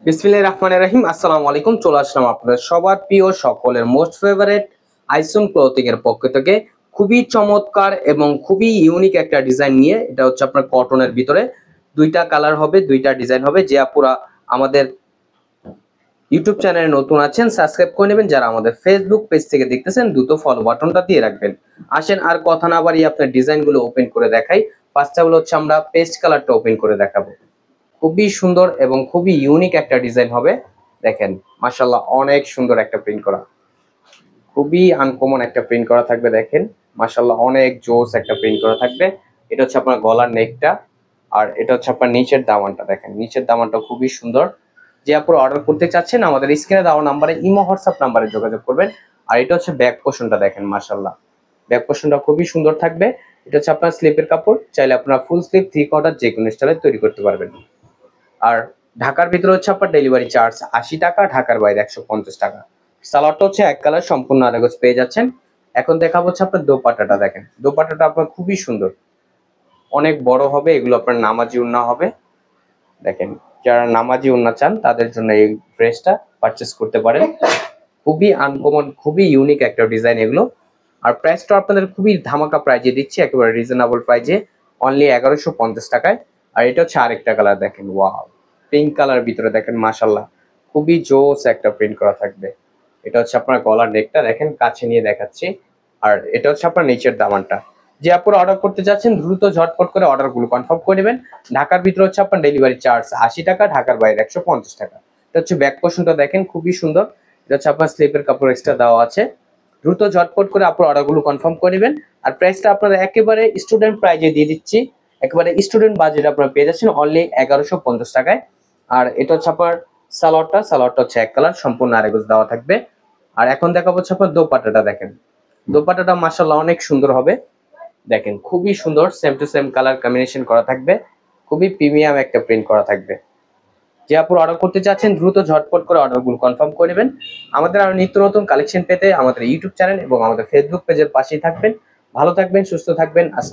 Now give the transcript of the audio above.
বিসমিল্লাহির রহমানির রহিম। আসসালামু আলাইকুম। চলে আসলাম আপনাদের সবার প্রিয় সকলের মোস্ট ফেভারিট আইসন ক্লথিং এর পক্ষ থেকে খুবই চমৎকার এবং খুবই ইউনিক একটা ডিজাইন নিয়ে। এটা হচ্ছে আপনার কটনের ভিতরে দুইটা কালার হবে, দুইটা ডিজাইন হবে। যে আপুরা আমাদের ইউটিউব চ্যানেলে নতুন আছেন সাবস্ক্রাইব করে নেবেন, যারা আমাদের ফেসবুক পেজ থেকে দেখতেছেন দ্রুত ফলো বাটনটা দিয়ে রাখবেন। আসেন আর কথা না বাড়িয়ে আপনার ডিজাইনগুলো ওপেন করে দেখাই। ফার্স্টে হচ্ছে আমরা পেস্ট কালারটা ওপেন করে দেখাবো। খুবই সুন্দর এবং খুবই ইউনিক একটা ডিজাইন হবে। দেখেন মাশাআল্লাহ, অনেক সুন্দর একটা প্রিন্ট করা, খুবই আনকমন একটা প্রিন্ট করা থাকবে। দেখেন মাশাআল্লাহ, অনেক জোস একটা প্রিন্ট করা থাকবে। এটা হচ্ছে আপনার গলার নেকটা, আর এটা হচ্ছে আপনার নিচের দামানটা। দেখেন নিচের দামানটা খুবই সুন্দর। যে আপনারা অর্ডার করতে চাচ্ছেন আমাদের স্ক্রিনে দেওয়া নাম্বারে ইমো হোয়াটসঅ্যাপ নাম্বারে যোগাযোগ করবেন। আর এটা হচ্ছে ব্যাক পোর্শনটা। দেখেন মাশাআল্লাহ, ব্যাক পোর্শনটা খুবই সুন্দর থাকবে। এটা হচ্ছে আপনার স্লিপের কাপড়, চাইলে আপনারা ফুল স্লিপ, থ্রি কোয়ার্টার যে কোনো স্টাইলে তৈরি করতে পারবেন। আর ঢাকার ভিতরে হচ্ছে আপনার ডেলিভারি চার্জ 80 টাকা, ঢাকার বাইরে 150 টাকা। সালোয়ারটা হচ্ছে এক কালার, সম্পূর্ণ আরেকজ পেয়ে যাচ্ছেন। এখন দেখাবো হচ্ছে আপনার দোপাট্টাটা। দেখেন দোপাট্টাটা আপনার খুবই সুন্দর, অনেক বড় হবে। এগুলো আপনার নামাজি ওড়না হবে। দেখেন যারা নামাজি ওড়না চান তাদের জন্য এই ড্রেসটা পারচেস করতে পারেন। খুবই আনকমন, খুবই ইউনিক একটা ডিজাইন এগুলো। আর প্রাইসটা আপনাদের খুবই ধামাকা প্রাইজে দিচ্ছি, একেবারে রিজনেবল প্রাইজে, অনলি 1150 টাকায়। আর এটা হচ্ছে আরেকটা কালার। দেখেন ওয়াও, পিঙ্ক কালার ভিতরে দেখেন মাশাল্লাহ, খুবই জোস একটা প্রিন্ট করা থাকবে। এটা হচ্ছে আপনার গলার নেকটা, দেখেন কাছে নিয়ে দেখাচ্ছি। আর এটা হচ্ছে আপনার নিচের দামানটা। যে আপনারা অর্ডার করতে যাচ্ছেন দ্রুত ঝটপট করে অর্ডারগুলো কনফার্ম করে নেবেন। ঢাকার ভিতরে হচ্ছে আপনার ডেলিভারি চার্জ 80 টাকা, ঢাকার বাইরে 150 টাকা। এটা হচ্ছে ব্যাক পোর্শনটা, দেখেন খুবই সুন্দর। এটা হচ্ছে আপনার স্লিপের কাপড় এক্সট্রা দেওয়া আছে। দ্রুত ঝটপট করে আপনার অর্ডারগুলো কনফার্ম করে নেবেন। আর প্রাইসটা আপনারা একেবারে স্টুডেন্ট প্রাইজে দিয়ে দিচ্ছি, একেবারে স্টুডেন্ট বাজেট আপনারা পেয়ে যাচ্ছেন অনলি 1150 টাকায়। আর এটা হচ্ছে আপনার সালোয়ারটা হচ্ছে এক কালার, সম্পূর্ণ আরেকজ দেওয়া থাকবে। আর এখন দেখাবো হচ্ছে আপনার দোপাট্টাটা। দেখেন দোপাট্টাটা মাশাআল্লাহ অনেক সুন্দর হবে। দেখেন খুবই সুন্দর, same to same colour combination করা থাকবে, খুবই প্রিমিয়াম একটা প্রিন্ট করা থাকবে। যে আপু অর্ডার করতে চাচ্ছেন দ্রুত ঝটপট করে অর্ডারগুলো কনফার্ম করে নেবেন। আমাদের আরো নিত্য নতুন কালেকশন পেতে আমাদের ইউটিউব চ্যানেল এবং আমাদের ফেসবুক পেজের পাশেই থাকবেন। ভালো থাকবেন, সুস্থ থাকবেন। আসসালাম।